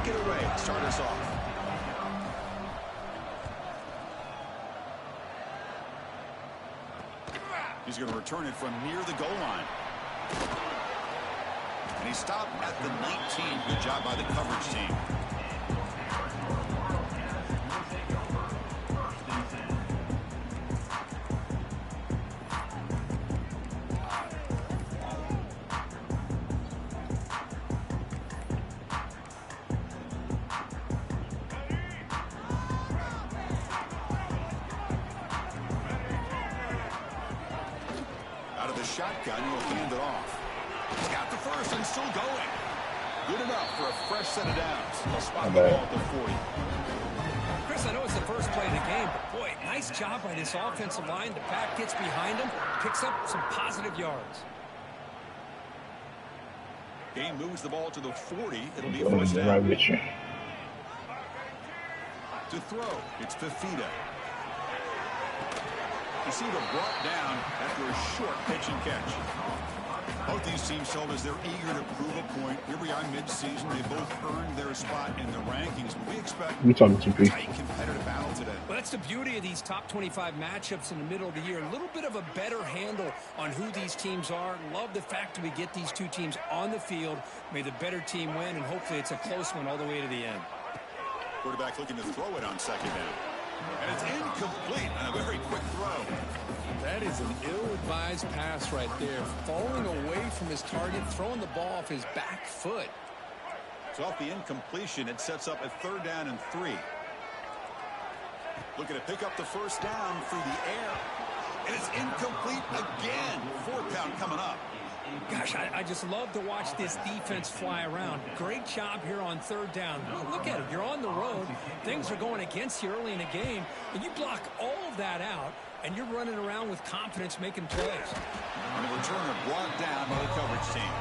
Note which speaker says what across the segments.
Speaker 1: kick it away to start us off. He's going to return it from near the goal line. And he stopped at the 19. Good job by the coverage team. Out of the shotgun, he'll hand it off. He's got the first and still going. Good enough for a fresh set of downs. He'll spot the ball at the 40.
Speaker 2: Chris, I know it's the first play of the game, but boy, nice job by this offensive line. The back gets behind him, picks up some positive yards.
Speaker 1: Game moves the ball to the 40. It'll be first down.
Speaker 3: Right with you.
Speaker 1: To throw, it's Fifita. Receiver brought down after a short pitch and catch. Both these teams show us they're eager to prove a point. Here we are mid-season. They both earned their spot in the rankings. But we expect
Speaker 3: We talking to
Speaker 1: a
Speaker 3: people.
Speaker 1: tight competitive battle today.
Speaker 2: Well, that's the beauty of these top 25 matchups in the middle of the year. A little bit of a better handle on who these teams are. Love the fact that we get these two teams on the field. May the better team win, and hopefully it's a close one all the way to the end.
Speaker 1: Quarterback looking to throw it on second down. And it's incomplete on a very quick throw.
Speaker 2: That is an ill-advised pass right there. Falling away from his target, throwing the ball off his back foot.
Speaker 1: So off the incompletion, it sets up a 3rd down and 3. Looking to pick up the first down through the air. And it's incomplete again. 4th down coming up.
Speaker 2: Gosh, I just love to watch this defense fly around. Great job here on 3rd down. Look at it. You're on the road. Things are going against you early in the game. And you block all of that out, and you're running around with confidence making plays.
Speaker 1: And the returner brought down by the coverage team.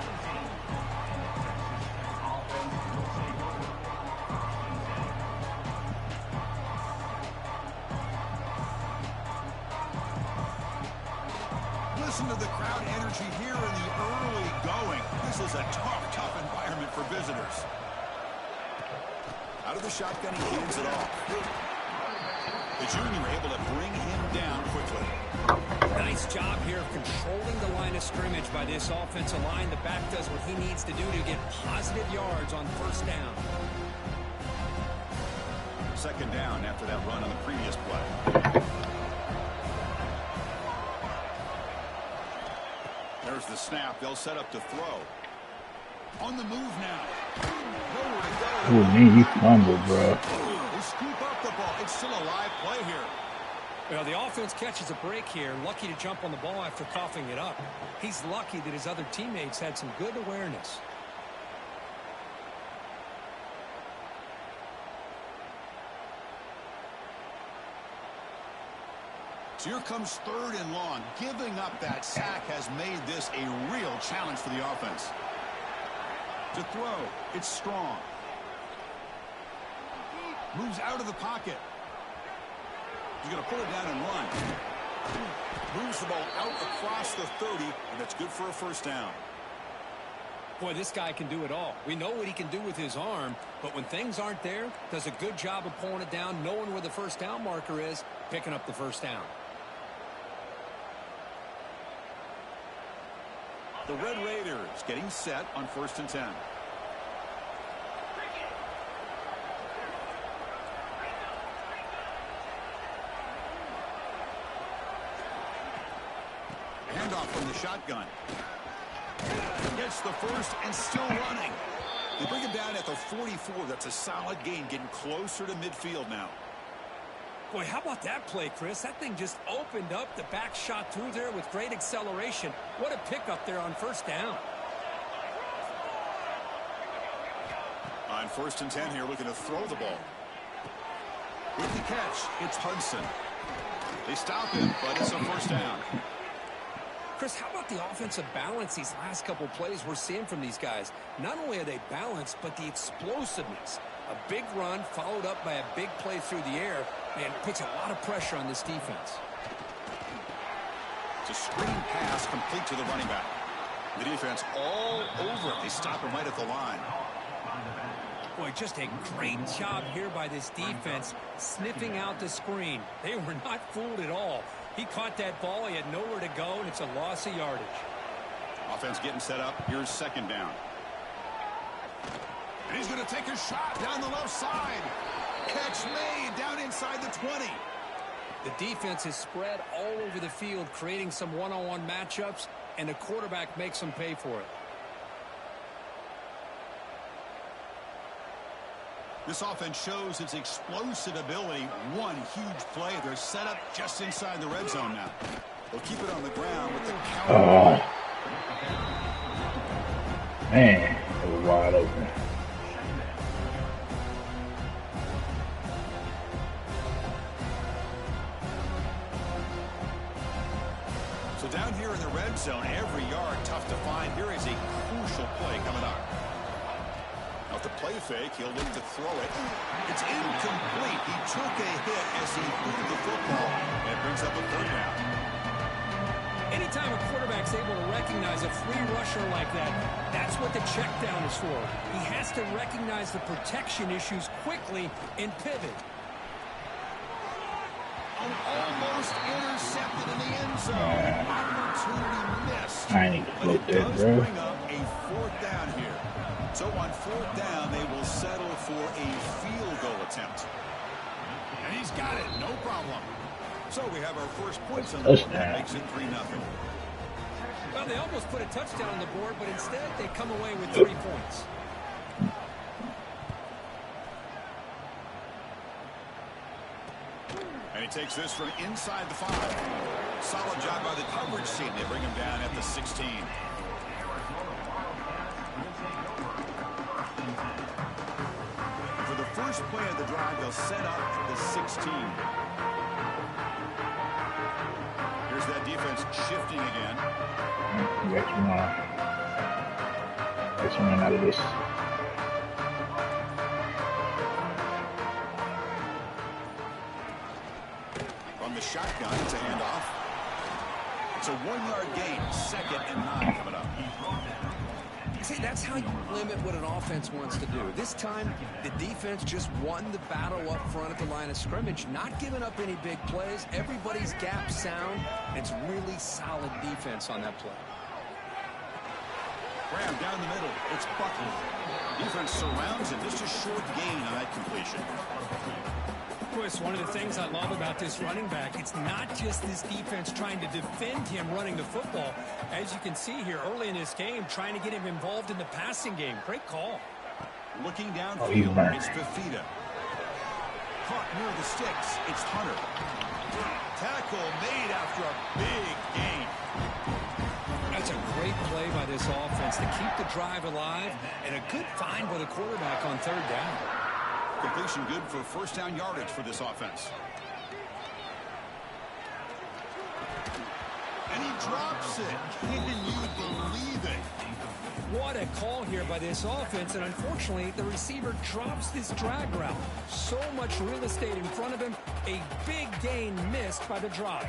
Speaker 1: Listen to the crowd energy here in the early going. This is a tough environment for visitors. Out of the shotgun, he hands it off. The junior able to bring him down quickly.
Speaker 2: Nice job here of controlling the line of scrimmage by this offensive line. The back does what he needs to do to get positive yards on 1st down.
Speaker 1: 2nd down after that run on the previous play. There's the snap. They'll set up to throw. On the move now. Nowhere to go.
Speaker 3: Oh, man, you fumbled, bro.
Speaker 1: They scoop up the ball. It's still a live play here.
Speaker 2: Well, the offense catches a break here. Lucky to jump on the ball after coughing it up. He's lucky that his other teammates had some good awareness.
Speaker 1: So here comes 3rd and long. Giving up that sack has made this a real challenge for the offense. To throw, it's Strong. Moves out of the pocket. He's going to pull it down and run. Moves the ball out across the 30, and that's good for a 1st down.
Speaker 2: Boy, this guy can do it all. We know what he can do with his arm, but when things aren't there, does a good job of pulling it down, knowing where the 1st down marker is, picking up the 1st down.
Speaker 1: The Red Raiders getting set on 1st and 10. Handoff from the shotgun. Gets the first and still running. They bring him down at the 44. That's a solid gain, getting closer to midfield now.
Speaker 2: Boy, how about that play, Chris? That thing just opened up. The back shot through there with great acceleration. What a pickup there on 1st down.
Speaker 1: On 1st and 10 here, looking to throw the ball. With the catch, it's Hudson. They stop him, but it's a 1st down.
Speaker 2: Chris, how about the offensive balance these last couple plays we're seeing from these guys? Not only are they balanced, but the explosiveness. A big run followed up by a big play through the air, and puts a lot of pressure on this defense.
Speaker 1: It's a screen pass complete to the running back. The defense all over it. They stop him right at the line.
Speaker 2: Boy, just a great job here by this defense, sniffing out the screen. They were not fooled at all. He caught that ball. He had nowhere to go, and it's a loss of yardage.
Speaker 1: Offense getting set up. Here's second down. And he's going to take a shot down the left side. Catch made down inside the 20.
Speaker 2: The defense is spread all over the field, creating some one-on-one matchups, and the quarterback makes them pay for it.
Speaker 1: This offense shows its explosive ability. One huge play. They're set up just inside the red zone now. They'll keep it on the ground with the counter.
Speaker 3: Man, it was wide open.
Speaker 1: So down here in the red zone, every yard tough to find. Here is a crucial play coming up. Now with the play fake, he'll look to throw it. It's incomplete. He took a hit as he threw the football. And it brings up a third down.
Speaker 2: Anytime a quarterback's able to recognize a free rusher like that, that's what the check down is for. He has to recognize the protection issues quickly and pivot.
Speaker 1: Almost intercepted in the end zone. Opportunity missed.
Speaker 3: I need to float
Speaker 1: But it
Speaker 3: that,
Speaker 1: does
Speaker 3: bro.
Speaker 1: bring up a fourth down here. So on fourth down, they will settle for a field goal attempt. And he's got it, no problem. So we have our first points on the board. That makes it 3-0.
Speaker 2: Well, they almost put a touchdown on the board, but instead they come away with 3 points.
Speaker 1: And he takes this from inside the 5. Solid job by the coverage team. They bring him down at the 16. For the first play of the drive, they'll set up the 16. Here's that defense shifting again.
Speaker 3: You actually run out of this.
Speaker 1: From the shotgun, it's a handoff. It's a 1-yard gain. 2nd and 9 coming up.
Speaker 2: See, that's how you limit what an offense wants to do. This time, the defense just won the battle up front at the line of scrimmage, not giving up any big plays. Everybody's gap sound. It's really solid defense on that play.
Speaker 1: Graham down the middle. It's Buckley. Defense surrounds him. Just a short gain on that completion.
Speaker 2: Chris, one of the things I love about this running back, it's not just this defense trying to defend him running the football. As you can see here early in this game, trying to get him involved in the passing game. Great call.
Speaker 1: Looking downfield, it's Fafita. Caught near the sticks. It's Hunter. Tackle made after a big gain.
Speaker 2: That's a great play by this offense to keep the drive alive, and a good find by the quarterback on 3rd down.
Speaker 1: Completion good for first down yardage for this offense. And he drops it. Can you believe it?
Speaker 2: What a call here by this offense, and unfortunately, the receiver drops this drag route. So much real estate in front of him, a big gain missed by the drive.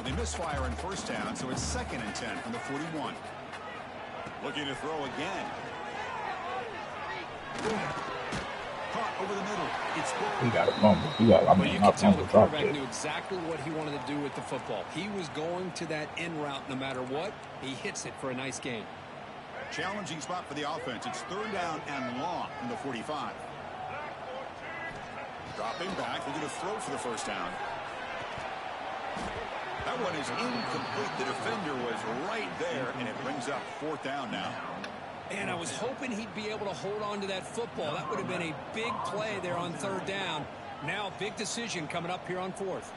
Speaker 1: They misfire on first down, so it's 2nd and 10 from the 41. Looking to throw again. Caught over the middle. It's
Speaker 3: He got a fumble. He got, I
Speaker 2: But
Speaker 3: mean,
Speaker 2: you
Speaker 3: not
Speaker 2: can tell the
Speaker 3: fumble, drop
Speaker 2: quarterback
Speaker 3: it.
Speaker 2: knew exactly what he wanted to do with the football. He was going to that in route no matter what. He hits it for a nice gain.
Speaker 1: challenging spot for the offense. It's 3rd down and long from the 45. Dropping back, looking to throw for the first down. That one is incomplete. The defender was right there, and it brings up 4th down now.
Speaker 2: And I was hoping he'd be able to hold on to that football. That would have been a big play there on 3rd down. Now, big decision coming up here on 4th.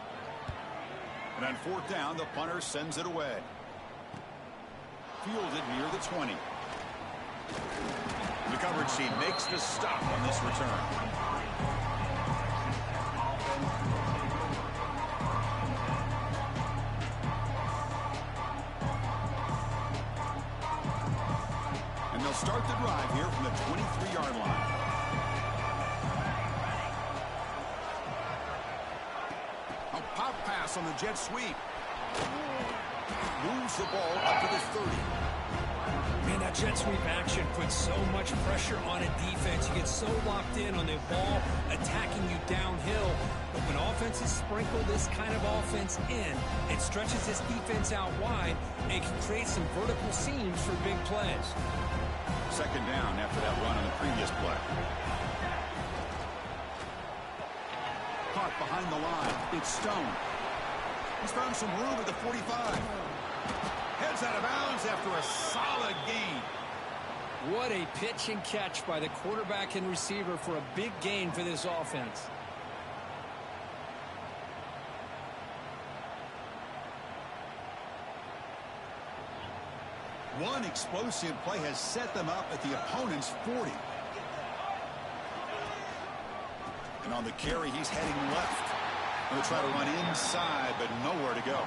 Speaker 1: And on 4th down, the punter sends it away. Fielded near the 20. The coverage team makes the stop on this return. And they'll start the drive here from the 23-yard line. A pop pass on the jet sweep. Moves the ball up to the 30.
Speaker 2: Man, that jet sweep action puts so much pressure on a defense. You get so locked in on the ball attacking you downhill. But when offenses sprinkle this kind of offense in, it stretches this defense out wide and can create some vertical seams for big plays.
Speaker 1: Second down after that run on the previous play. Caught behind the line. It's Stone. He's found some room at the 45. Heads out of bounds after a solid gain.
Speaker 2: What a pitch and catch by the quarterback and receiver for a big gain for this offense.
Speaker 1: One explosive play has set them up at the opponent's 40. And on the carry, he's heading left. Going to try to run inside, but nowhere to go.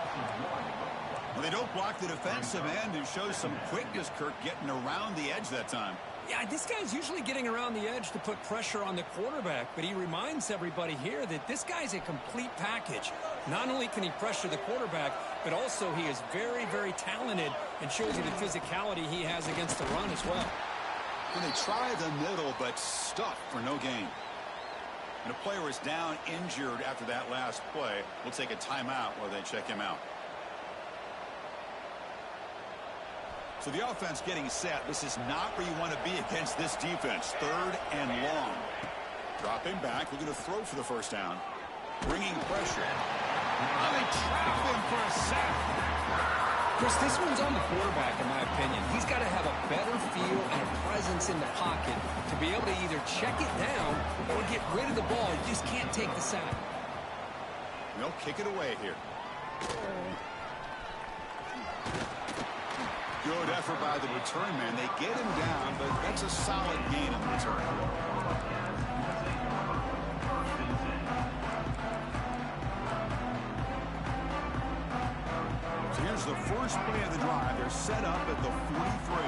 Speaker 1: Well, they don't block the defensive end and show some quickness, Kirk, getting around the edge that time.
Speaker 2: Yeah, this guy's usually getting around the edge to put pressure on the quarterback, but he reminds everybody here that this guy's a complete package. Not only can he pressure the quarterback, but also he is very, very talented and shows you the physicality he has against the run as well.
Speaker 1: And they try the middle, but stuck for no gain. And a player is down injured after that last play. We'll take a timeout while they check him out. So the offense getting set. This is not where you want to be against this defense. Third and long. Dropping back. We're going to throw for the first down. Bringing pressure. Oh, they trap him for a sack.
Speaker 2: Chris, this one's on the quarterback, in my opinion. He's got to have a better feel and a presence in the pocket to be able to either check it down or get rid of the ball. You just can't take the sack.
Speaker 1: They'll kick it away here. Good effort by the return man. They get him down, but that's a solid gain in the return. So here's the first play of the drive. They're set up at the 43.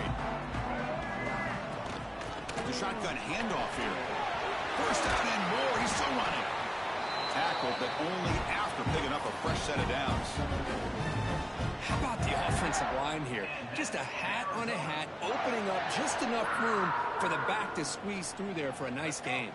Speaker 1: The shotgun handoff here. First down and more. He's still running. Tackled, but only after picking up a fresh set of downs.
Speaker 2: How about the offensive line here? Just a hat on a hat, opening up just enough room for the back to squeeze through there for a nice gain.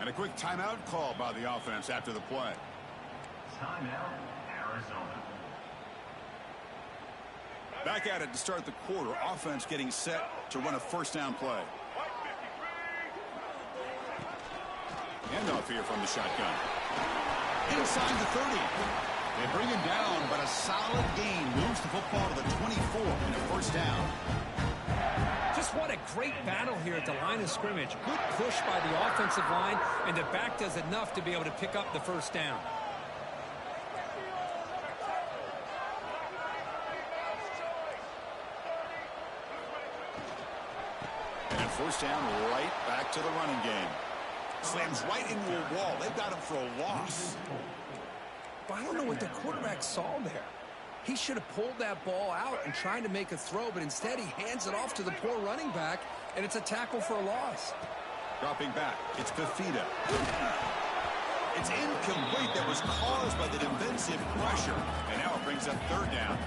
Speaker 1: And a quick timeout call by the offense after the play.
Speaker 4: Timeout, Arizona.
Speaker 1: Back at it to start the quarter. Offense getting set to run a first down play. Handoff here from the shotgun. Inside the 30. They bring him down, but a solid gain moves the football to the 24 and a first down.
Speaker 2: Just what a great battle here at the line of scrimmage. Good push by the offensive line, and the back does enough to be able to pick up the first down.
Speaker 1: And first down right back to the running game. Slams right into a wall. They've got him for a loss.
Speaker 2: But I don't know what the quarterback saw there. He should have pulled that ball out and tried to make a throw, but instead he hands it off to the poor running back, and it's a tackle for a loss.
Speaker 1: Dropping back, it's Fafita. It's incomplete. That was caused by the defensive pressure. And now it brings up third down.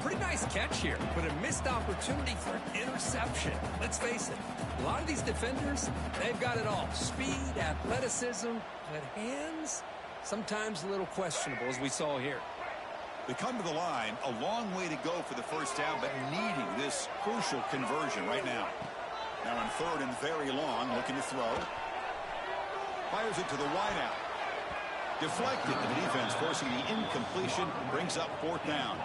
Speaker 2: Pretty nice catch here, but a missed opportunity for an interception. Let's face it, a lot of these defenders, they've got it all. Speed, athleticism, but hands, sometimes a little questionable, as we saw here.
Speaker 1: They come to the line, a long way to go for the first down, but needing this crucial conversion right now. Now in third and very long, looking to throw. Fires it to the wideout. Deflected to the defense, forcing the incompletion, brings up fourth down.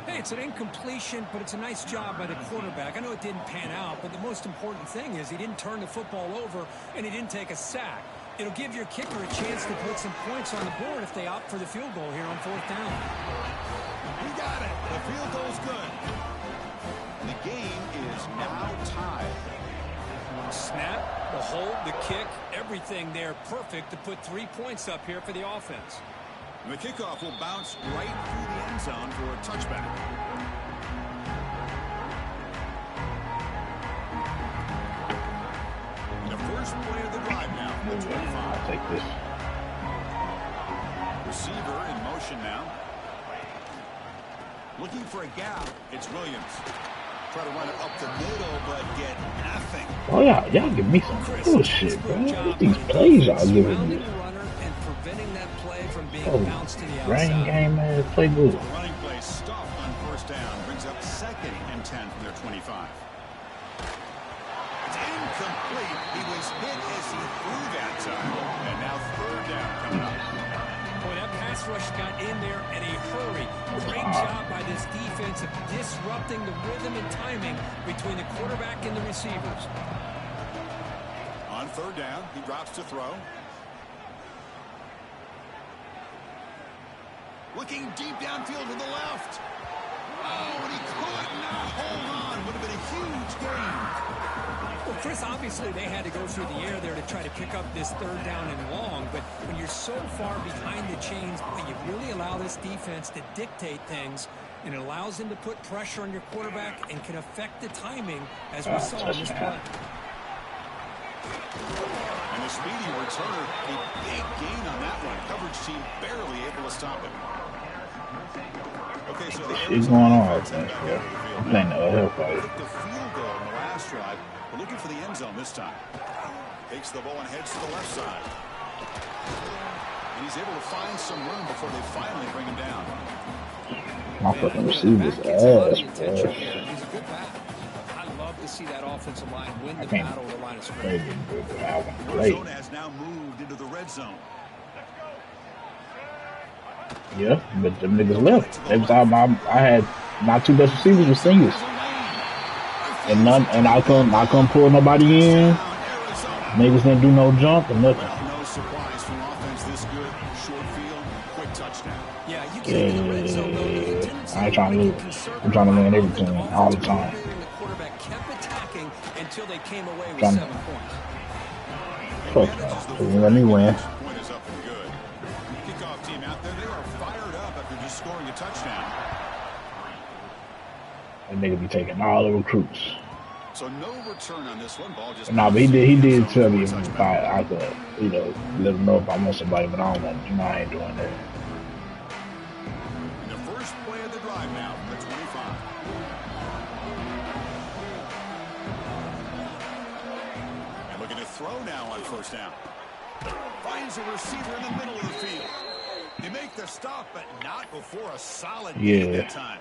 Speaker 2: Hey, it's an incompletion, but it's a nice job by the quarterback. I know it didn't pan out, but the most important thing is he didn't turn the football over and he didn't take a sack. It'll give your kicker a chance to put some points on the board if they opt for the field goal here on fourth down.
Speaker 1: He got it. The field goal's good. And the game now tied.
Speaker 2: Snap, the hold, the kick, everything there perfect to put 3 points up here for the offense.
Speaker 1: And the kickoff will bounce right through the end zone for a touchback. And the first play of the drive now from the 25.
Speaker 3: I'll take this.
Speaker 1: Receiver in motion now. Looking for a gap. It's Williams. Try to run it up the middle, but get nothing.
Speaker 3: Oh yeah, y'all give me some bullshit, bro. What these plays y'all giving me?
Speaker 2: And preventing that play from being
Speaker 3: Oh,
Speaker 2: bounced to the
Speaker 3: rain
Speaker 2: outside.
Speaker 3: game, man. Play good.
Speaker 1: The running play stopped on first down. Brings up 2nd and 10 from their 25. It's incomplete. He was hit as he threw that time. And now 3rd down coming up.
Speaker 2: Boy, that pass rush got in there in a hurry. Great job by this defense of disrupting the rhythm and timing between the quarterback and the receivers.
Speaker 1: On 3rd down, he drops to throw. Looking deep downfield to the left. Oh, and he could not hold on. Would have been a huge gain.
Speaker 2: Well, Chris, obviously they had to go through the air there to try to pick up this 3rd down and long, but when you're so far behind the chains, you really allow this defense to dictate things, and it allows them to put pressure on your quarterback and can affect the timing, as we saw in this play.
Speaker 1: And the speedy returner, a big gain on that one. Coverage team barely able to stop it. Okay, so
Speaker 3: What's going on out there? Yeah. I'm playing the hell fight.
Speaker 1: Took the field goal in the last drive. We're looking for the end zone this time. Takes the ball and heads to the left side. And he's able to find some room before they finally bring him down.
Speaker 3: My fucking receiver's ass, bro.
Speaker 2: He's a good back. I love to see that offensive line win the battle of the line of scrimmage.
Speaker 1: Arizona has now moved into the red zone.
Speaker 3: Yeah, but them niggas left. Every time I had my 2 best receivers were seniors, and I couldn't pull nobody in. Niggas didn't do no jump or nothing.
Speaker 1: No surprise from offense this good. Short field, quick touchdown.
Speaker 2: Yeah, you get in the red zone, though.
Speaker 3: I ain't trying to lose. I'm trying to win everything all the time.
Speaker 2: The quarterback kept attacking until they came away with
Speaker 3: Trying-
Speaker 2: 7 points.
Speaker 3: Fuck no. They let me win.
Speaker 1: Point is up and good. Kickoff team out there, they are fired up after just scoring a touchdown.
Speaker 3: That nigga be taking all the recruits.
Speaker 1: So no return on this one. Ball just
Speaker 3: Nah, but he did tell me if I could, let him know if I want somebody, but I don't want, I ain't doing that.
Speaker 1: And the first play of the drive now from the 25. And looking to throw now on first down. Finds a receiver in the middle of the field. They make the stop, but not before a solid gain that time.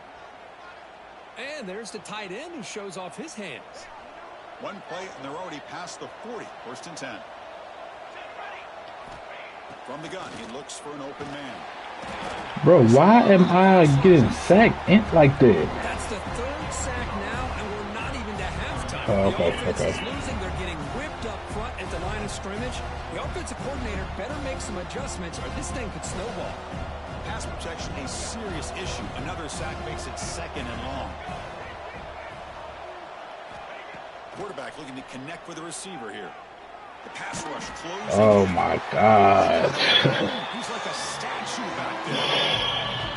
Speaker 2: And there's the tight end who shows off his hands.
Speaker 1: One play, and they're already past the 40. 1st and 10. From the gun, he looks for an open man.
Speaker 3: Bro, why am I getting sacked like that?
Speaker 2: That's the 3rd sack now, and we're not even to halftime.
Speaker 3: Oh,
Speaker 2: The
Speaker 3: okay,
Speaker 2: offense is
Speaker 3: okay.
Speaker 2: losing. They're getting whipped up front at the line of scrimmage. The offensive coordinator better make some adjustments, or this thing could snowball.
Speaker 1: Pass protection, a serious issue. Another sack makes it 2nd and long. Quarterback looking to connect with the receiver here. The pass rush closing.
Speaker 3: Oh my God.
Speaker 1: He's like a statue back there.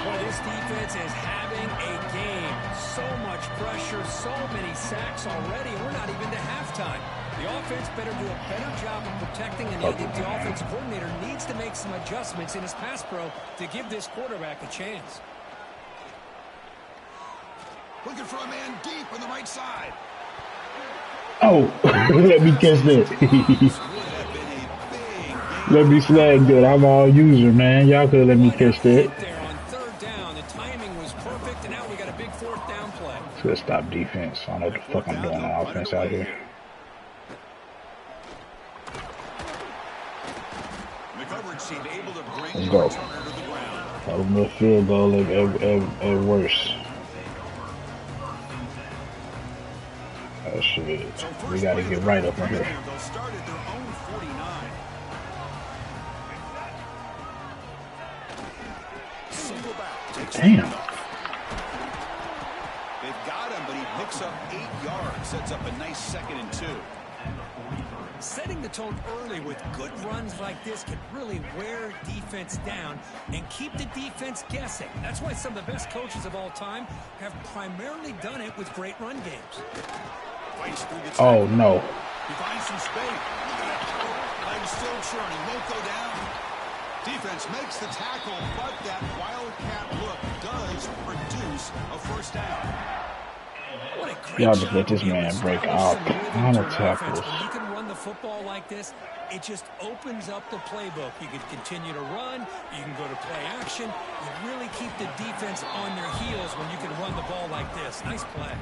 Speaker 2: Boy, this defense is having a game. So much pressure, so many sacks already. We're not even to halftime. The offense better do a better job of protecting, and I think the offensive coordinator needs to make some adjustments in his pass pro to give this quarterback a chance.
Speaker 1: Looking for a man deep on the right side.
Speaker 3: Oh, let me catch that.
Speaker 1: Would have been a big game.
Speaker 3: Let me flag that. I'm all user, man. Y'all could let me catch that.
Speaker 2: There on 3rd down, the timing was perfect, and now we got a big 4th down play.
Speaker 3: So let's stop defense. I don't know what the fuck I'm doing on offense out here.
Speaker 1: The coverage team able to bring
Speaker 3: Let's
Speaker 1: the
Speaker 3: go.
Speaker 1: returner to the ground.
Speaker 3: That was no field goal at worst. Oh shit. We gotta get right up in here.
Speaker 1: They'll start at their own 49. Single back.
Speaker 3: Damn.
Speaker 1: They've got him, but he picks up 8 yards. sets up a nice 2nd and 2.
Speaker 2: Setting the tone early with good runs like this can really wear defense down and keep the defense guessing. That's why some of the best coaches of all time have primarily done it with great run games.
Speaker 3: Oh, no.
Speaker 1: He finds some space. Legs still churning. Won't go down. Defense makes the tackle, but that wildcat look does produce a first down.
Speaker 3: Y'all just let this man break out. On the tackles.
Speaker 2: When you can run the football like this, it just opens up the playbook. You can continue to run. You can go to play action. You really keep the defense on their heels when you can run the ball like this. Nice play.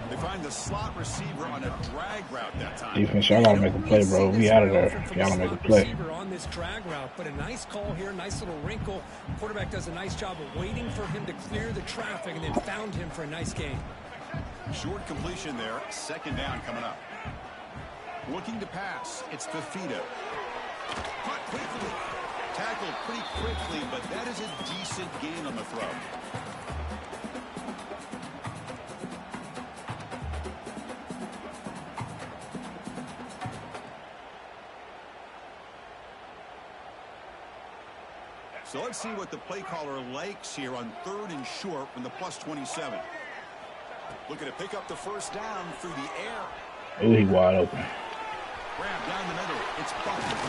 Speaker 1: They find the slot receiver on a drag route that time.
Speaker 3: Defense, y'all gotta make a play, bro. We out of there. Y'all gotta make a play.
Speaker 2: On this drag route, but a nice call here, nice little wrinkle. Quarterback does a nice job of waiting for him to clear the traffic and then found him for a nice gain.
Speaker 1: Short completion there. 2nd down coming up. Looking to pass. It's Fifita. Caught quickly. Tackled pretty quickly, but that is a decent gain on the throw. So let's see what the play caller likes here on 3rd and short from the +27. Looking to pick up the first down through the air.
Speaker 3: Ooh, he wide open.
Speaker 1: Grab down the middle. It's Buckner.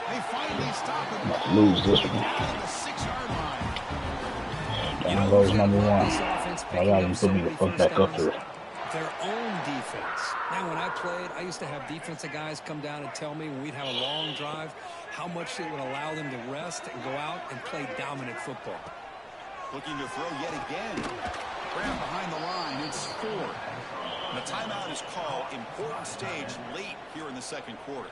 Speaker 1: They finally stop him.
Speaker 3: Lose this one.
Speaker 1: Down the 6-yard line.
Speaker 3: Down goes number 1. I got him put me the fuck back up there.
Speaker 2: Their own defense. Now, when I played, I used to have defensive guys come down and tell me when we'd have a long drive how much it would allow them to rest and go out and play dominant football.
Speaker 1: Looking to throw yet again. Grab behind the line. It's 4. The timeout is called. Important stage late here in the 2nd quarter.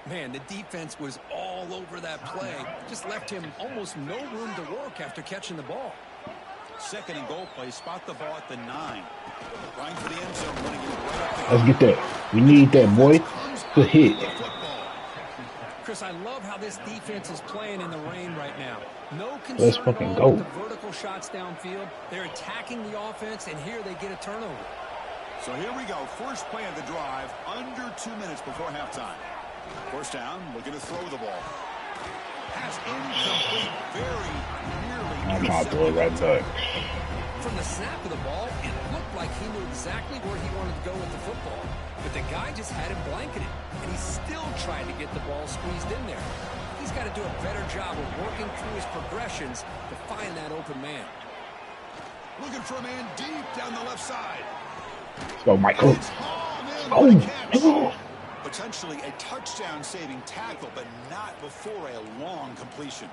Speaker 2: Man, the defense was all over that play. Just left him almost no room to work after catching the ball.
Speaker 1: 2nd and goal play. Spot the ball at the 9. Trying for the end zone. Running it right up the
Speaker 3: Let's get that. We need that, boy. Good hit.
Speaker 2: Chris, I love how this defense is playing in the rain right now. No concern
Speaker 3: Let's fucking
Speaker 2: at all
Speaker 3: go.
Speaker 2: with the vertical shots downfield. They're attacking the offense, and here they get a turnover.
Speaker 1: So here we go. First play of the drive. Under 2 minutes before halftime. First down. Looking to throw the ball. Pass incomplete. Very nearly.
Speaker 3: I'm trying to throw it right back.
Speaker 2: From the snap of the ball, it looked like he knew exactly where he wanted to go with the football. But the guy just had him blanketed, and he still tried to get the ball squeezed in there. He's got to do a better job of working through his progressions to find that open man.
Speaker 1: Looking for a man deep down the left side.
Speaker 3: Let's go, Michael.
Speaker 1: It's hauled in for the catch.
Speaker 3: Oh.
Speaker 1: Potentially a touchdown-saving tackle, but not before a long completion.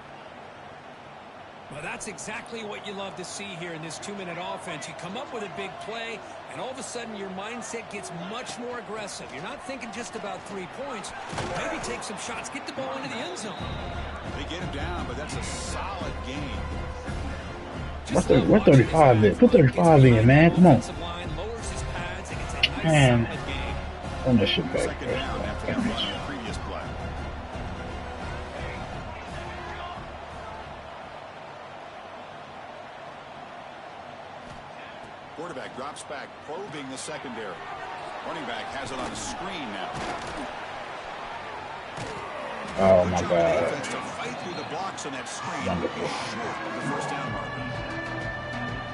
Speaker 2: Well, that's exactly what you love to see here in this 2-minute offense. You come up with a big play, and all of a sudden your mindset gets much more aggressive. You're not thinking just about 3 points. Maybe take some shots, get the ball into the end zone.
Speaker 1: They get him down, but that's a solid gain.
Speaker 3: Where 35 in? Put 35 in, man. Come on. Man. Run that shit back.
Speaker 1: 2nd down after that run on the previous play. Quarterback drops back, probing the secondary. Running back has it on the screen now.
Speaker 3: Oh my God.
Speaker 1: Defense to fight through the blocks on that screen.
Speaker 3: Wonderful.
Speaker 1: Short of the first down mark.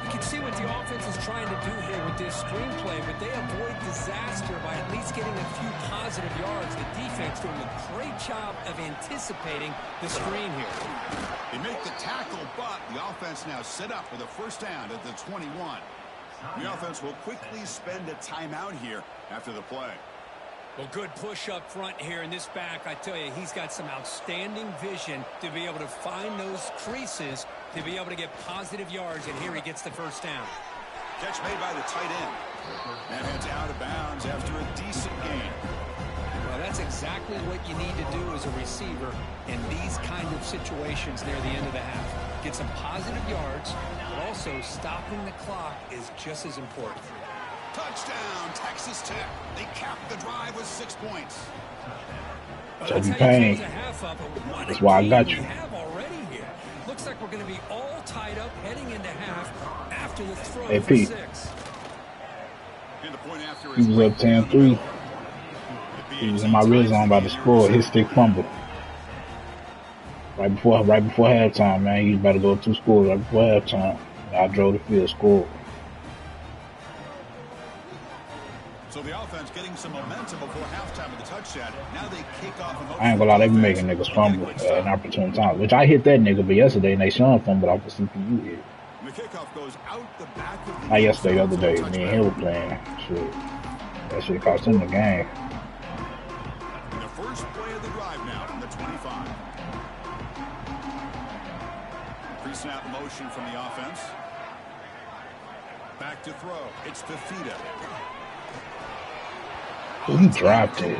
Speaker 2: You can see what the offense is trying to do here with this screenplay, but they avoid disaster by at least getting a few positive yards. The defense doing a great job of anticipating the screen here.
Speaker 1: They make the tackle, but the offense now set up with a first down at the 21. The offense will quickly spend a timeout here after the play.
Speaker 2: Well, good push up front here in this back. I tell you, he's got some outstanding vision to be able to find those creases, to be able to get positive yards, and here he gets the first down.
Speaker 1: Catch made by the tight end. That heads out of bounds after a decent gain.
Speaker 2: Well, that's exactly what you need to do as a receiver in these kind of situations near the end of the half. Get some positive yards, but also stopping the clock is just as important.
Speaker 1: Touchdown, Texas Tech. They capped the drive with 6 points.
Speaker 3: So you paying. That's why I got you.
Speaker 2: Looks like we're going to be all tied up heading into half after the throw
Speaker 3: Hey,
Speaker 2: for
Speaker 3: Pete.
Speaker 2: 6.
Speaker 1: And the point after
Speaker 3: He
Speaker 1: is
Speaker 3: was
Speaker 1: right
Speaker 3: up 10-3. He was in my red zone about to score. His stick fumble. Right before halftime, man. He was about to go 2 scores right before halftime. I drove the field, scored.
Speaker 1: So the offense getting some momentum before halftime with the touchdown. Now they kick off.
Speaker 3: I ain't gonna lie, they be making niggas fumble at an opportune time. Which I hit that nigga, but yesterday, Nate Sean fumbled off the CPU hit.
Speaker 1: The kickoff goes out the back of the
Speaker 3: Not yesterday, the other day. Me and him were playing. Shit. That shit cost him the game.
Speaker 1: The first play of the drive now from the 25. Pre-snap motion from the offense. Back to throw. It's Fifita.
Speaker 3: He dropped it.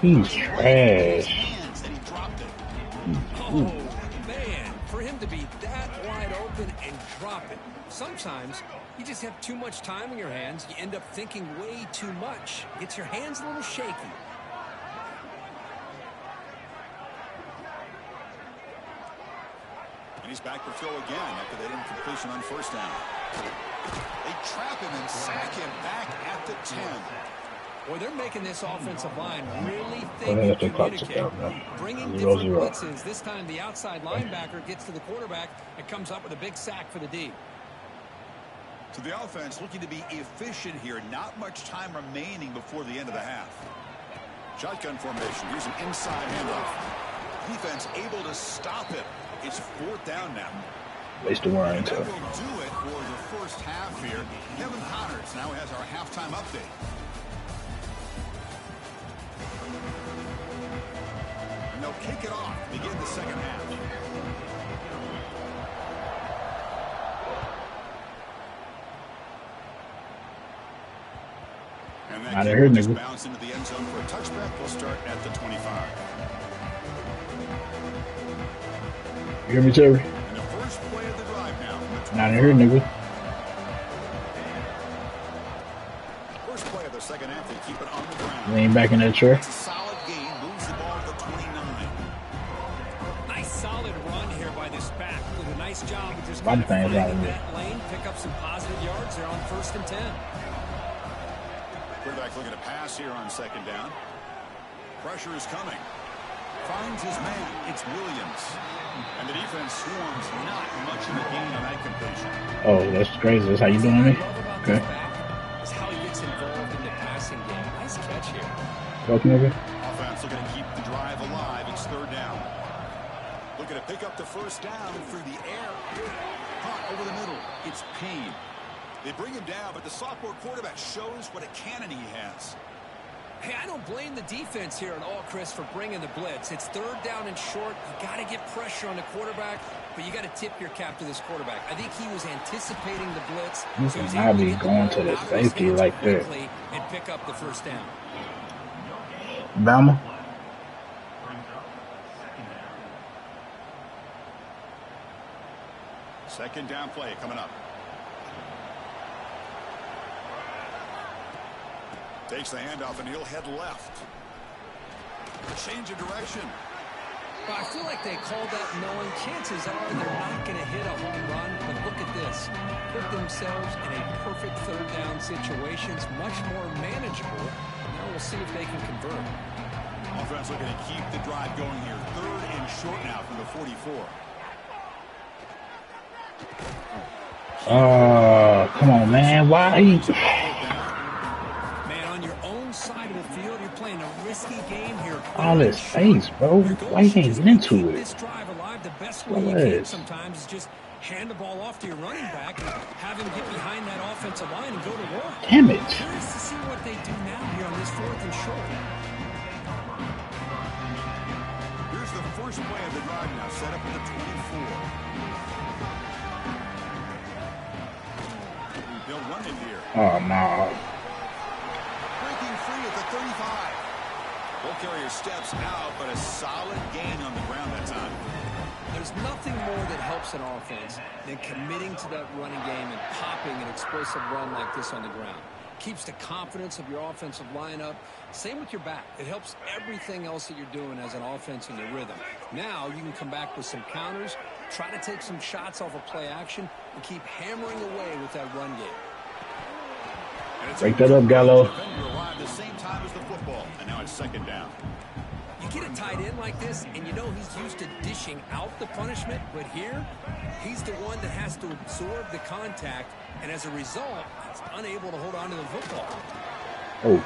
Speaker 3: He's trash.
Speaker 2: Oh, man. For him to be that wide open and drop it. Sometimes you just have too much time in your hands. You end up thinking way too much. Gets your hands a little shaky.
Speaker 1: And he's back to throw again after that incompletion on first down. They trap him and sack him back at the 10.
Speaker 2: Boy, they're making this offensive line really think and communicate. Bringing different blitzes. This time the outside linebacker gets to the quarterback and comes up with a big sack for the D.
Speaker 1: So the offense looking to be efficient here. Not much time remaining before the end of the half. Shotgun formation. Here's an inside handoff. Defense able to stop it. It's 4th down now.
Speaker 3: Wasted one
Speaker 1: And
Speaker 3: into
Speaker 1: that
Speaker 3: it.
Speaker 1: will do it for the first half here. Kevin Connors now has our halftime update. And they'll kick it off to begin the second half. And that
Speaker 3: Not
Speaker 1: kick
Speaker 3: here,
Speaker 1: will just
Speaker 3: nigga.
Speaker 1: bounce into the end zone for a touchback. They'll start at the 25.
Speaker 3: You hear me, Terry?
Speaker 1: And the first play of the drive now from the 25.
Speaker 3: Not here, nigga.
Speaker 1: First play of the second half, they keep it on the ground.
Speaker 3: Lean back in that chair.
Speaker 1: It's a solid gain, moves the ball to the 29.
Speaker 2: Nice solid run here by this back. Did a nice job of just
Speaker 3: One
Speaker 2: kind of
Speaker 3: thing
Speaker 2: finding
Speaker 3: about
Speaker 2: that lane, pick up some positive yards there on 1st and 10.
Speaker 1: Quarterback looking to pass here on second down. Pressure is coming. Finds his man. It's Williams. And the defense swarms. Not much of a gain on that completion.
Speaker 3: Oh, that's crazy. That's how you doing me?
Speaker 2: What I love about
Speaker 3: Okay.
Speaker 2: this back is how he gets involved in the passing game. Nice catch here.
Speaker 3: Fuck, nigga.
Speaker 1: Offense looking to keep the drive alive. It's 3rd down. Looking to pick up the first down through the air. Caught over the middle. It's Payne. They bring him down, but the sophomore quarterback shows what a cannon he has.
Speaker 2: Hey, I don't blame the defense here at all, Chris, for bringing the blitz. It's 3rd down and short. You got to get pressure on the quarterback, but you got to tip your cap to this quarterback. I think he was anticipating the blitz.
Speaker 3: You
Speaker 2: so he's
Speaker 3: cannot
Speaker 2: able
Speaker 3: be
Speaker 2: get the
Speaker 3: going
Speaker 2: ball
Speaker 3: to the
Speaker 2: out of his
Speaker 3: safety
Speaker 2: hands
Speaker 3: like that.
Speaker 2: quickly and pick up the first down.
Speaker 3: Bama.
Speaker 4: Brings up second down.
Speaker 1: Second down play coming up. Takes the handoff and he'll head left. Change of direction.
Speaker 2: Well, I feel like they called that knowing chances are they're not going to hit a home run, but look at this. Put themselves in a perfect 3rd down situation. It's much more manageable. Now we'll see if they can convert.
Speaker 1: Offense looking to keep the drive going here. 3rd and short now from the 44.
Speaker 3: Come on, man. Why?
Speaker 2: Man, on your own side of the field, you're playing a risky game here.
Speaker 3: All this space, bro. Why you can't get into
Speaker 2: Keep
Speaker 3: it?
Speaker 2: this drive alive. The best way you can sometimes is just hand the ball off to your running back and have him get behind that offensive line and go to work.
Speaker 3: Damn it.
Speaker 2: Curious to see what they do now here on this 4th and short.
Speaker 1: Here's the first play of the drive now. Set up at the 24. They'll run it here.
Speaker 3: Oh, no.
Speaker 1: Breaking free at the 35. Ball carrier steps out, but a solid gain on the ground that time.
Speaker 2: There's nothing more that helps an offense than committing to that running game and popping an explosive run like this on the ground. Keeps the confidence of your offensive lineup. Same with your back. It helps everything else that you're doing as an offense in your rhythm. Now you can come back with some counters Try to take some shots off of play action and keep hammering away with that run game.
Speaker 3: Break that up, Gallo.
Speaker 1: Arrived the same time as the football, and now it's second down.
Speaker 2: You get a tight end like this, and you know he's used to dishing out the punishment, but here, he's the one that has to absorb the contact, and as a result, he's unable to hold on to the football.
Speaker 3: Oh,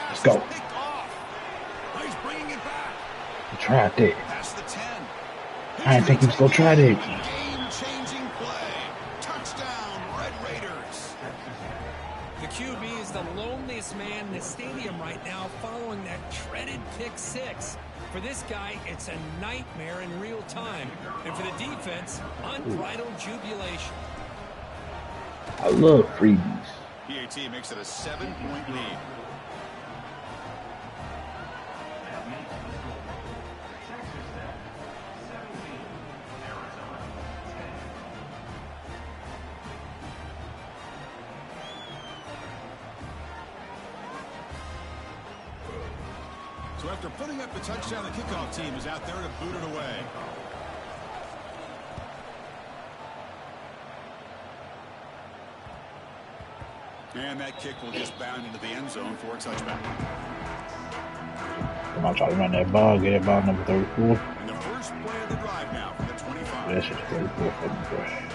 Speaker 3: let's go.
Speaker 1: He's bringing it back.
Speaker 3: Try that.
Speaker 1: That's the 10.
Speaker 3: I didn't think he was going to try that.
Speaker 1: Game-changing play. Touchdown, Red Raiders.
Speaker 2: The QB is the loneliest man in the stadium right now following that dreaded pick six. For this guy, it's a nightmare in real time. And for the defense, unbridled jubilation.
Speaker 3: I love freebies.
Speaker 1: PAT makes it a 7-point lead. So after putting up the touchdown, the kickoff team is out there to boot it away. And that kick will just bound into the end zone for a touchback.
Speaker 3: I'm going to try to run that ball, get that ball number 34.
Speaker 1: And the first play of the drive now for the 25.
Speaker 3: That's just 34 for me, boy.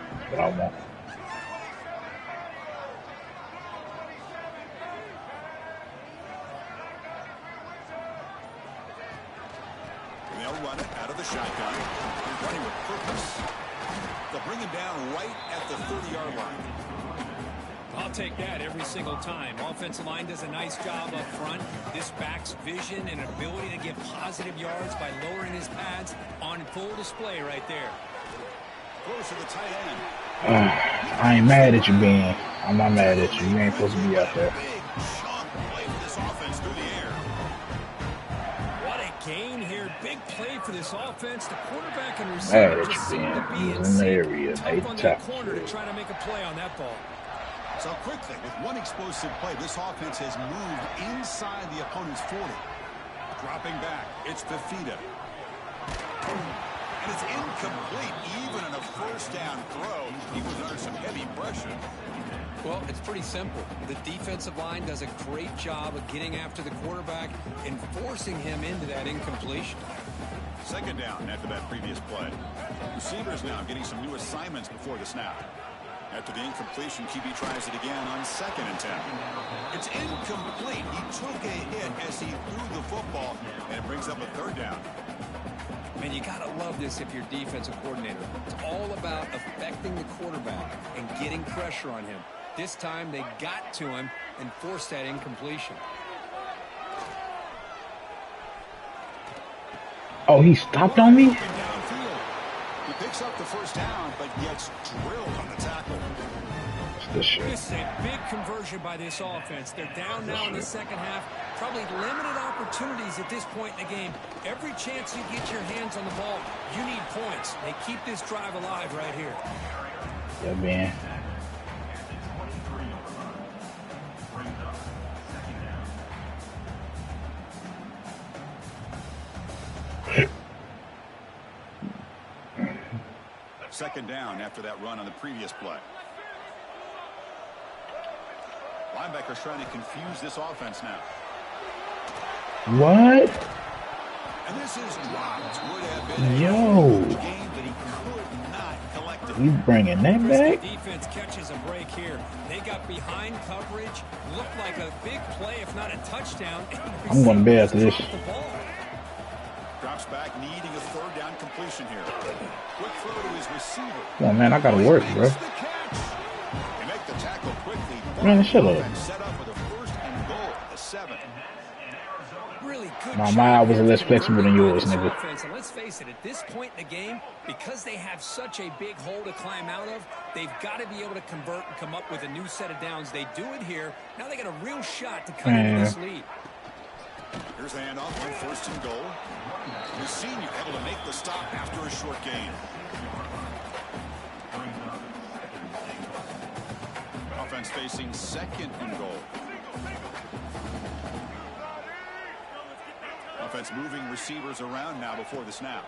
Speaker 3: That's what I want.
Speaker 1: And they'll run it out of the shotgun. They're running with purpose. They'll bring him down right at the 30-yard line.
Speaker 2: I'll take that every single time. Offensive line does a nice job up front. This back's vision and ability to get positive yards by lowering his pads on full display right there.
Speaker 1: Close to the tight end.
Speaker 3: I ain't mad at you, Ben. I'm not mad at you. You ain't supposed to be out there.
Speaker 1: Big chunk play for this offense through the air.
Speaker 2: What a gain here. Big play for this offense. The quarterback and
Speaker 3: Mad
Speaker 2: receiver
Speaker 3: at
Speaker 2: just
Speaker 3: you,
Speaker 2: seem to
Speaker 3: Ben.
Speaker 2: be
Speaker 3: He
Speaker 2: in
Speaker 3: was in the
Speaker 2: sync.
Speaker 3: area. They
Speaker 2: Tough on that
Speaker 3: tapped
Speaker 2: corner to
Speaker 3: you.
Speaker 2: try to make a play on that ball.
Speaker 1: So quickly, with one explosive play, this offense has moved inside the opponent's 40. Dropping back, it's Fifita. And it's incomplete, even in a first down throw. He was under some heavy pressure.
Speaker 2: Well, it's pretty simple. The defensive line does a great job of getting after the quarterback and forcing him into that incompletion.
Speaker 1: Second down after that previous play. Receivers now getting some new assignments before the snap. After the incompletion, QB tries it again on 2nd and 10. It's incomplete. He took a hit as he threw the football, and it brings up a 3rd down.
Speaker 2: Man, you got to love this if you're defensive coordinator. It's all about affecting the quarterback and getting pressure on him. This time, they got to him and forced that incompletion.
Speaker 3: Oh, he stopped on me?
Speaker 1: Downfield. He picks up the first down, but gets drilled on the tackle.
Speaker 3: What's this shit?
Speaker 2: This is a big conversion by this offense. They're down now in the second half. Probably limited opportunities at this point in the game. Every chance you get your hands on the ball, you need points. They keep this drive alive right here.
Speaker 3: Yeah, man.
Speaker 1: Second down after that run on the previous play. Linebackers trying to confuse this offense now.
Speaker 3: What?
Speaker 1: And this is dropped. Would have been
Speaker 3: Yo.
Speaker 1: a huge game that he could not collect it.
Speaker 3: You bringing that back?
Speaker 2: The defense catches a break here. They got behind coverage. Looked like a big play, if not a touchdown.
Speaker 3: I'm going to bed after this.
Speaker 2: Dropped the ball.
Speaker 1: Drops back, needing a 3rd down completion here. Quick throw to his receiver.
Speaker 3: Come on, man. I got to work, bro.
Speaker 1: Makes the catch. They make the tackle quickly.
Speaker 3: Man, shut up.
Speaker 1: And set up with a 1st and goal, the 7.
Speaker 2: Really good
Speaker 3: Nah,
Speaker 2: job
Speaker 3: my hours are
Speaker 2: here
Speaker 3: less
Speaker 2: to
Speaker 3: flexible than
Speaker 2: run
Speaker 3: yours,
Speaker 2: this
Speaker 3: nigga.
Speaker 2: offense. And let's face it, at this point in the game, because they have such a big hole to climb out of, they've got to be able to convert and come up with a new set of downs. They do it here. Now they got a real shot to cut into this lead.
Speaker 1: Here's the handoff on 1st and goal. The senior able to make the stop after a short gain. Offense facing 2nd and goal. Offense moving receivers around now before the snap.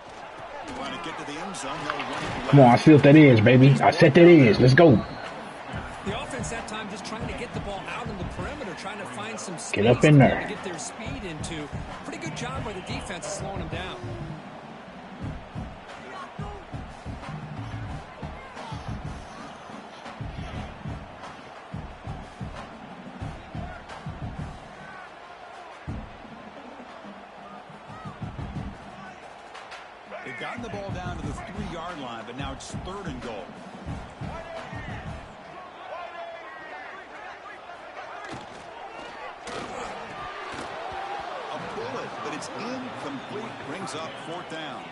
Speaker 1: Trying to get to the end zone. They'll run it
Speaker 3: Come on, I see what that is, baby. I set that is. Let's go.
Speaker 2: The offense that time just trying to get the ball out on the perimeter, trying to find some space
Speaker 3: Get up in there.
Speaker 2: to get their speed into. Pretty good job by the defense of slowing them down.
Speaker 1: They've gotten the ball down to the 3-yard line, but now it's 3rd and goal. A bullet, but it's incomplete. Brings up 4th down.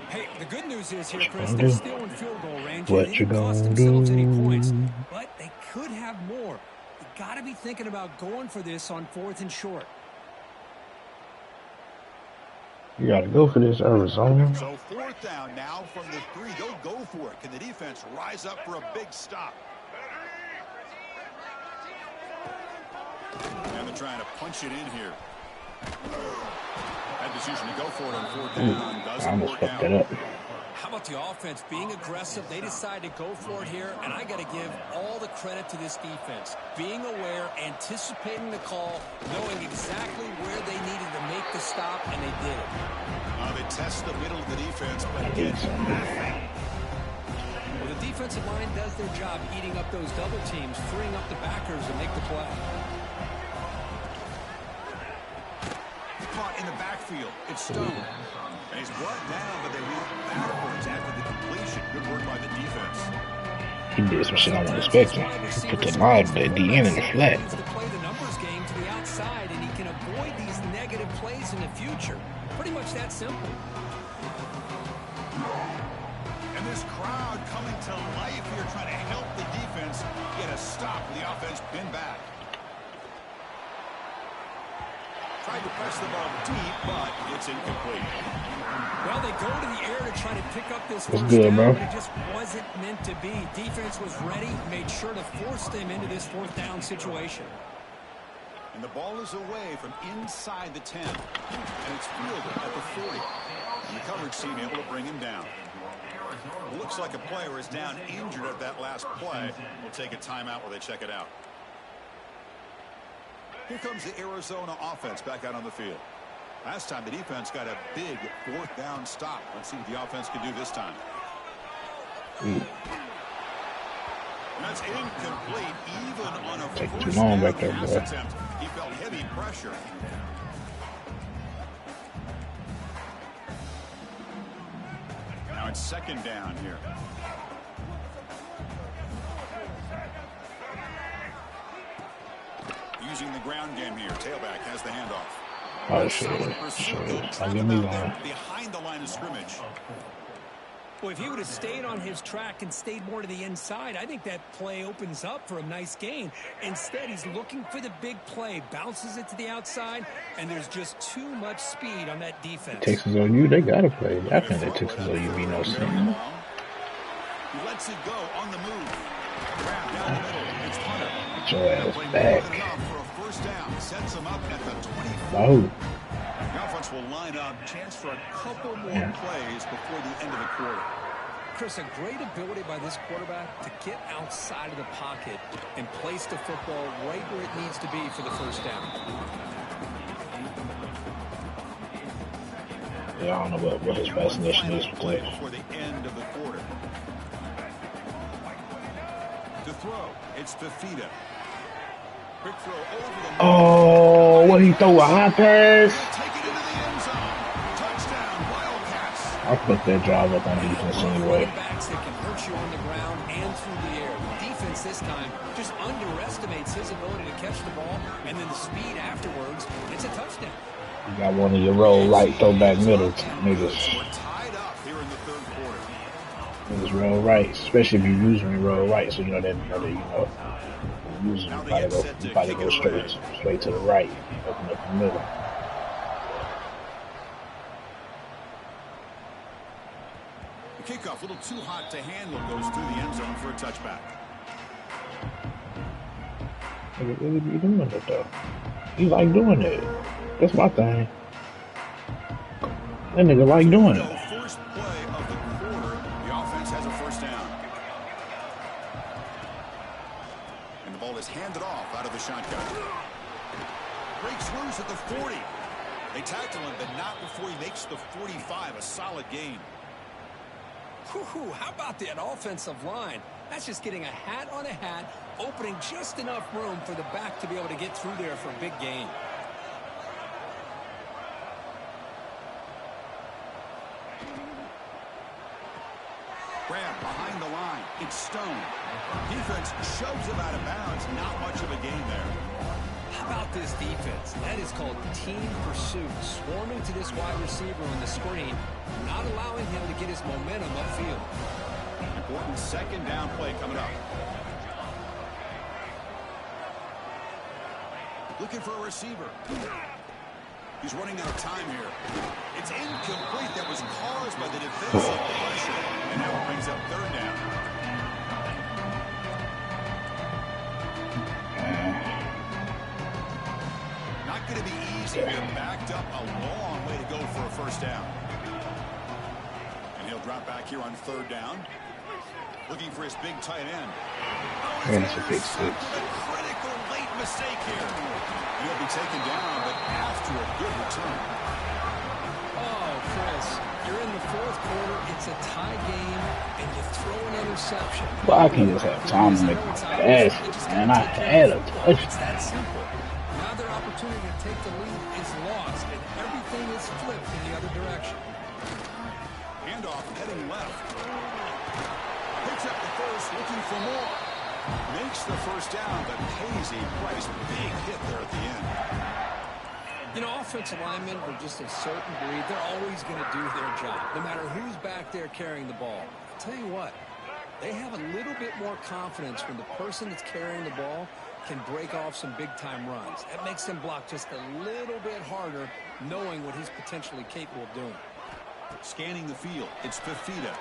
Speaker 2: Hey, the good news is here, Chris, they're still in field goal range.
Speaker 3: What
Speaker 2: They
Speaker 3: you
Speaker 2: didn't cost
Speaker 3: gonna
Speaker 2: themselves any
Speaker 3: do?
Speaker 2: points, but they could have more. You got to be thinking about going for this on 4th and short.
Speaker 3: You gotta go for this, Arizona.
Speaker 1: So 4th down now from the 3. They'll go for it. Can the defense rise up for a big stop? And they're trying to punch it in here. That decision to go for it on 4th down
Speaker 3: I
Speaker 1: doesn't
Speaker 3: almost
Speaker 1: work
Speaker 3: fucked that
Speaker 1: out.
Speaker 3: up.
Speaker 2: How about the offense being aggressive? They decide to go for it here, and I got to give all the credit to this defense. Being aware, anticipating the call, knowing exactly where they needed to make the stop, and they did it.
Speaker 1: They test the middle of the defense, but again, nothing.
Speaker 2: Well, the defensive line does their job eating up those double teams, freeing up the backers to make the play.
Speaker 1: Caught in the backfield. It's Stone. And he's brought down, but they went backwards after the completion. Good work by the defense.
Speaker 3: He did some shit I wasn't expecting. He put the line, the end in the flat.
Speaker 2: To play the numbers game to the outside, and he can avoid these negative plays in the future. Pretty much that simple.
Speaker 1: And this crowd coming to life here, trying to help the defense get a stop. The offense pinned back. Tried to press the ball deep, but it's incomplete.
Speaker 2: Well, they go to the air to try to pick up this
Speaker 3: That's
Speaker 2: first
Speaker 3: good,
Speaker 2: down,
Speaker 3: bro.
Speaker 2: but it just wasn't meant to be. Defense was ready, made sure to force them into this 4th down situation.
Speaker 1: And the ball is away from inside the 10. And it's fielded at the 40. And the coverage team able to bring him down. It looks like a player is down injured at that last play. We'll take a timeout while they check it out. Here comes the Arizona offense back out on the field. Last time the defense got a big 4th down stop. Let's see what the offense can do this time. And that's incomplete even on a
Speaker 3: Take too
Speaker 1: first
Speaker 3: long
Speaker 1: down
Speaker 3: back there,
Speaker 1: pass
Speaker 3: boy.
Speaker 1: attempt. He felt heavy pressure. Now it's 2nd down here. Using the ground game here. Tailback has the handoff.
Speaker 3: Oh, shit. Don't get me wrong.
Speaker 1: Behind the line of scrimmage.
Speaker 2: Well, if he would have stayed on his track and stayed more to the inside, I think that play opens up for a nice gain. Instead, he's looking for the big play, bounces it to the outside, and there's just too much speed on that defense.
Speaker 3: Texas OU, they gotta play. I think that Texas OU be no sin.
Speaker 1: He lets it go on the move. Grab down the middle. It's Hunter.
Speaker 3: Get your ass
Speaker 1: Played
Speaker 3: back.
Speaker 1: more than enough for a first down. Sets him up at the 24.
Speaker 3: Oh.
Speaker 1: The offense will line up. Chance for a couple more plays before the end of the quarter.
Speaker 2: Chris, a great ability by this quarterback to get outside of the pocket and place the football right where it needs to be for the first down.
Speaker 3: Yeah, I don't know what his fascination is with
Speaker 1: Play
Speaker 3: that.
Speaker 1: before the end of the quarter. To throw, it's Fafita. Quick throw over the
Speaker 3: Oh, what he throw a high pass?
Speaker 1: take it into the end zone. Touchdown, Wildcats.
Speaker 3: I put that drive up on defense anyway.
Speaker 2: Backs that can hurt you on the ground and through the air. The defense this time just underestimates his ability to catch the ball, and then the speed afterwards. It's a touchdown.
Speaker 3: You got one of your roll right, throw back middle niggas.
Speaker 1: We're tied up here in the 3rd quarter.
Speaker 3: Niggas roll right, especially if you usually roll right, so you know that usually you probably go straight to the right, open up the middle.
Speaker 1: The kickoff, a little too hot to handle, goes through the end zone for a touchback.
Speaker 3: Nigga, what you doing it though? You like doing it. That's my thing. That nigga like doing it.
Speaker 1: First play 40. They tackle him, but not before he makes the 45, a solid gain.
Speaker 2: Whew, how about that offensive line? That's just getting a hat on a hat, opening just enough room for the back to be able to get through there for a big gain.
Speaker 1: Grab behind the line. It's Stone. Defense shoves him out of bounds. Not much of a gain there.
Speaker 2: How about this defense? That is called team pursuit. Swarming to this wide receiver on the screen, not allowing him to get his momentum upfield.
Speaker 1: Important second down play coming up. Looking for a receiver. He's running out of time here. It's incomplete. That was caused by the defensive pressure. And now it brings up third down. Not going to be easy. They're backed up a long way to go for a first down. And he'll drop back here on third down. Looking for his big tight end. Oh,
Speaker 3: And it's a big six.
Speaker 1: a critical late mistake here. He'll be taken down, but after a good return.
Speaker 2: Oh, Chris, you're in the fourth quarter. It's a tie game, and you throw an interception.
Speaker 3: Well, I can just have time to make my passes, man. I had a touch.
Speaker 2: It's that simple. Now their opportunity to take the lead is lost, and everything is flipped in the other direction.
Speaker 1: Handoff heading left. Picks up the first, looking for more. Makes the first down, but pays a price. Big hit there at the end.
Speaker 2: You know, offensive linemen are just a certain breed. They're always going to do their job, no matter who's back there carrying the ball. I'll tell you what, they have a little bit more confidence when the person that's carrying the ball can break off some big-time runs. That makes them block just a little bit harder, knowing what he's potentially capable of doing.
Speaker 1: Scanning the field, it's Fifita.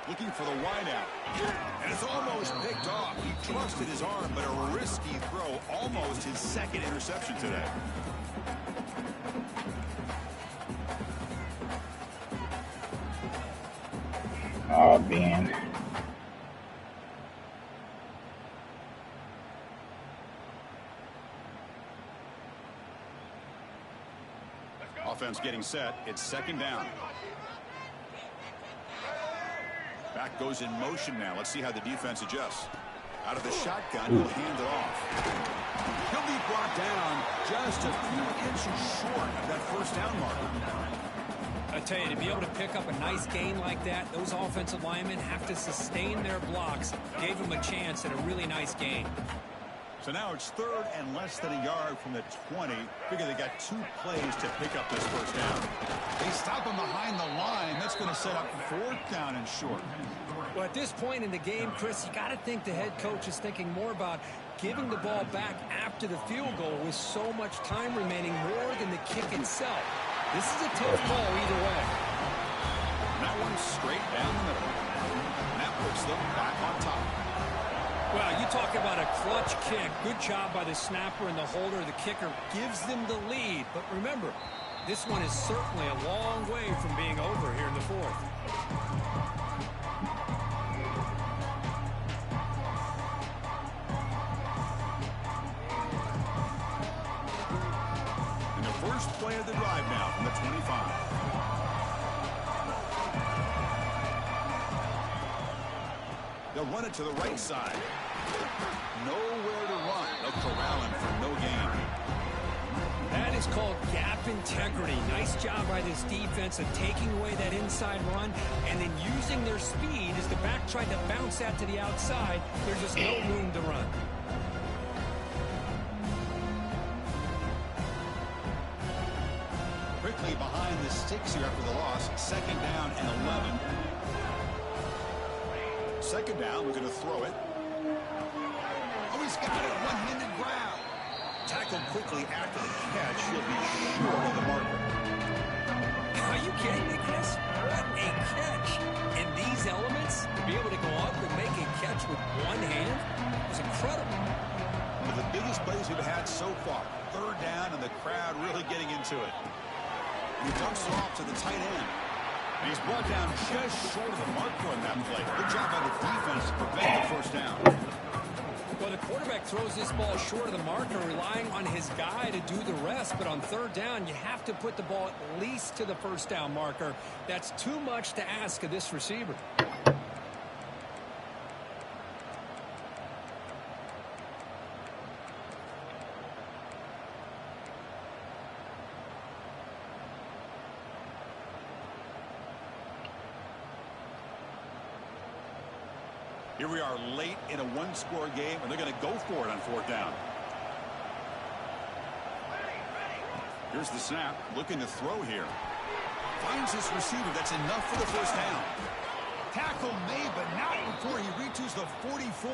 Speaker 1: Looking for the wideout. And it's almost picked off. He trusted his arm, but a risky throw. Almost his second interception today.
Speaker 3: Oh, man.
Speaker 1: Offense getting set. It's second down. Back goes in motion now. Let's see how the defense adjusts. Out of the shotgun, he'll hand it off. He'll be brought down just a few inches short of that first down marker.
Speaker 2: I tell you, to be able to pick up a nice gain like that, those offensive linemen have to sustain their blocks. Gave them a chance at a really nice gain.
Speaker 1: So now it's third and less than a yard from the 20. Figure they got 2 plays to pick up this first down. They stop him behind the line. That's going to set up fourth down and short.
Speaker 2: Well, at this point in the game, Chris, you got to think the head coach is thinking more about giving the ball back after the field goal with so much time remaining more than the kick itself. This is a tough call either way.
Speaker 1: And that one's straight down the middle. And that puts them back on top.
Speaker 2: Well, you talk about a clutch kick. Good job by the snapper and the holder. The kicker gives them the lead. But remember, this one is certainly a long way from being over here in the fourth.
Speaker 1: And the first play of the drive now from the 25. They'll run it to the right side. Nowhere to run. They'll corral him for no gain.
Speaker 2: That is called gap integrity. Nice job by this defense of taking away that inside run and then using their speed as the back tried to bounce that to the outside. There's just no room to run.
Speaker 1: Quickly behind the sticks here after the loss. Second down and 11. Second down, we're going to throw it. Oh, he's got it. One-handed grab. Tackled quickly after the catch. He'll be short of the marker.
Speaker 2: Are you kidding me, Chris? What a catch. In these elements, to be able to go up and make a catch with one hand was incredible.
Speaker 1: One of the biggest plays we've had so far. Third down, and the crowd really getting into it. And he dumps it off to the tight end. And he's brought down just short of the marker on that play. Good job by the defense to prevent the first down.
Speaker 2: Well, the quarterback throws this ball short of the marker, relying on his guy to do the rest. But on third down, you have to put the ball at least to the first down marker. That's too much to ask of this receiver.
Speaker 1: Here we are late in a one-score game, and they're going to go for it on fourth down. Here's the snap, looking to throw here. Finds his receiver. That's enough for the first down. Tackle made, but not before he reaches the 44.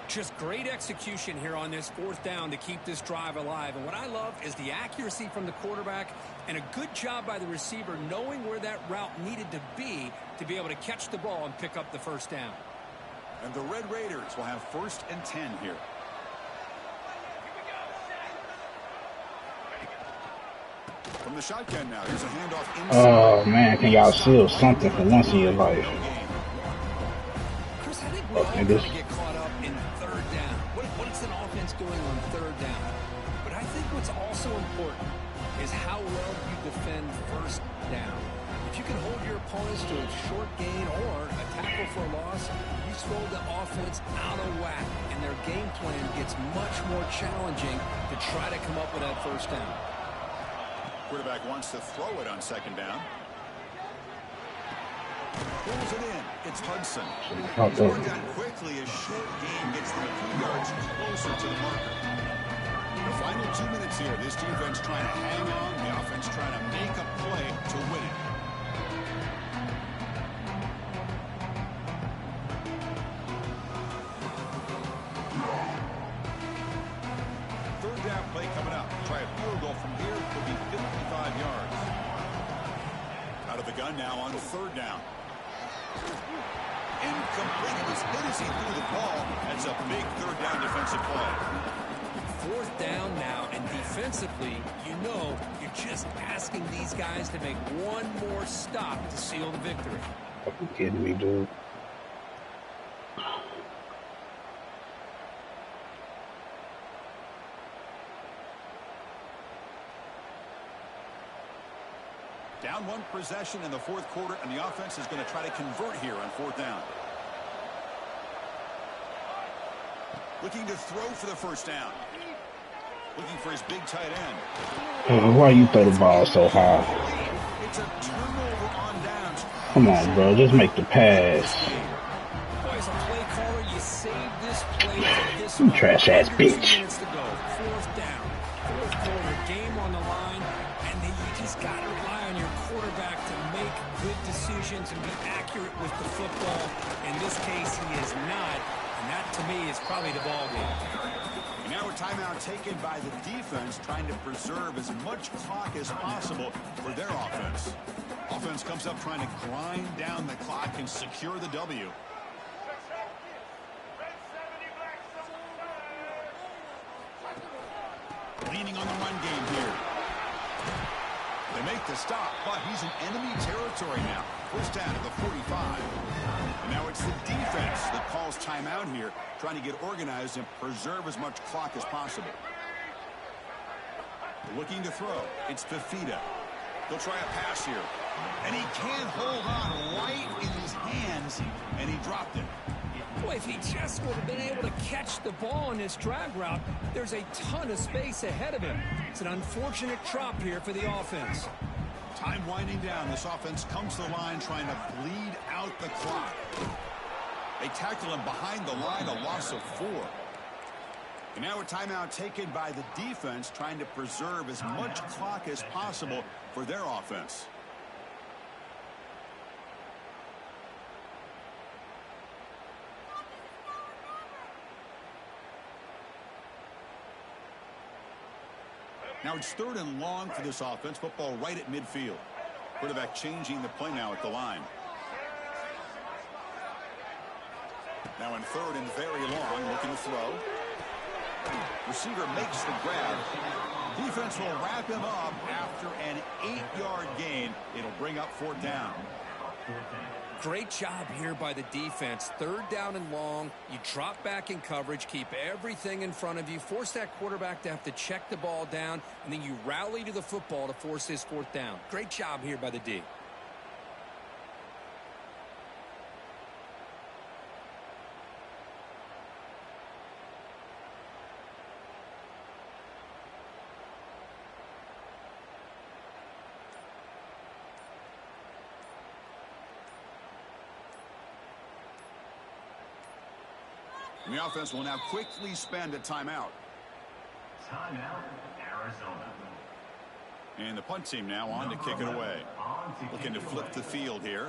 Speaker 2: Just great execution here on this fourth down to keep this drive alive. And what I love is the accuracy from the quarterback and a good job by the receiver knowing where that route needed to be able to catch the ball and pick up the first down.
Speaker 1: And the Red Raiders will have 1st and 10 here. From the shotgun now, here's a handoff inside.
Speaker 3: Oh man, can y'all seal something for once in your life?
Speaker 2: Chris, I think we all kind of get caught up in third down. What is an offense doing on third down? But I think what's also important is how well you defend first down. If you can hold your opponents to a short gain or a tackle for a loss, you throw the offense out of whack, and their game plan gets much more challenging to try to come up with that first down.
Speaker 1: Quarterback wants to throw it on second down. Pulls it in. It's Hudson. He's worked out quickly. A short gain gets them a few yards closer to the marker. The final 2 minutes here. This defense trying to hang on. The offense trying to make a play to win it. Third down play coming up. Try a field goal from here. Could be 55 yards. Out of the gun now on third down. Incomplete. It was hit as he threw the ball. That's a big third down defensive play.
Speaker 2: Fourth down now, and defensively, you know you're just asking these guys to make one more stop to seal the victory.
Speaker 3: Are you kidding me, dude?
Speaker 1: Down one possession in the fourth quarter, and the offense is going to try to convert here on fourth down. Looking to throw for the first down. Looking for his big tight end.
Speaker 3: Why you throw the ball so high?
Speaker 1: It's a turnover on downs.
Speaker 3: Come on, bro. Just make the pass.
Speaker 2: Boy, as a play caller, you save this play for this
Speaker 3: You trash-ass bitch.
Speaker 2: minutes to go. Fourth down. Fourth quarter, game on the line, and then you just got to rely on your quarterback to make good decisions and be accurate with the football. In this case, he is not, and that, to me, is probably the ball game.
Speaker 1: Now a timeout taken by the defense, trying to preserve as much clock as possible for their offense. Offense comes up trying to grind down the clock and secure the W. Leaning on the run game here. They make the stop, but he's in enemy territory now. First down at the 45. Now it's the defense that calls timeout here, trying to get organized and preserve as much clock as possible. Looking to throw. It's Fifita. He'll try a pass here. And he can't hold on right in his hands, and he dropped it.
Speaker 2: Boy, if he just would have been able to catch the ball on this drag route, there's a ton of space ahead of him. It's an unfortunate drop here for the offense.
Speaker 1: Time winding down. This offense comes to the line trying to bleed out the clock. They tackle him behind the line, a loss of 4. And now a timeout taken by the defense, trying to preserve as much clock as possible for their offense. Now it's third and long for this offense. Football right at midfield. Quarterback changing the play now at the line. Now in third and very long, looking to throw. Receiver makes the grab. Defense will wrap him up after an 8-yard gain. It'll bring up fourth down.
Speaker 2: Great job here by the defense. Third down and long. You drop back in coverage, keep everything in front of you, force that quarterback to have to check the ball down, and then you rally to the football to force this fourth down. Great job here by the D.
Speaker 1: The offense will now quickly spend a timeout.
Speaker 4: Timeout, Arizona.
Speaker 1: And the punt team now on to kick it away. Looking to flip the field here.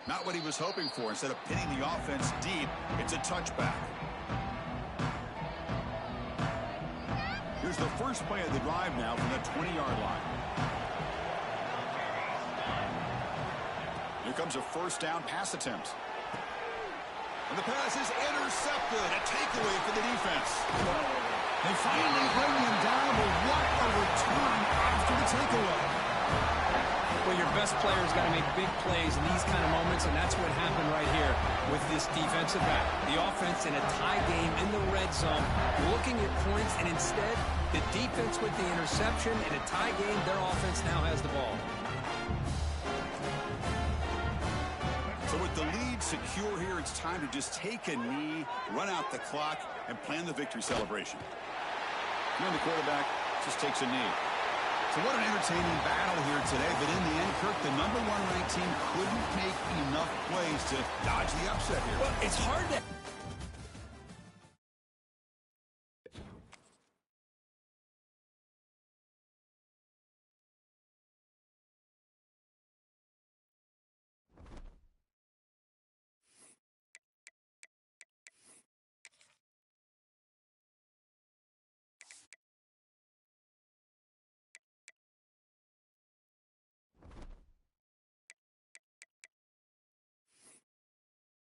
Speaker 1: Not what he was hoping for. Instead of pinning the offense deep, it's a touchback. Here's the first play of the drive now from the 20-yard line. Here comes a first down pass attempt. And the pass is intercepted. A takeaway for the defense.
Speaker 5: They finally bring him down, but what a return after the takeaway.
Speaker 2: Well, your best player's got to make big plays in these kind of moments, and that's what happened right here with this defensive back. The offense in a tie game in the red zone, looking at points, and instead, the defense with the interception. In a tie game, their offense now has the ball.
Speaker 1: So with the lead secure here, it's time to just take a knee, run out the clock, and plan the victory celebration. And then the quarterback just takes a knee. So what an entertaining battle here today, but in the end, Kirk, the #1 ranked team couldn't make enough plays to dodge the upset here.
Speaker 2: Well, it's hard to...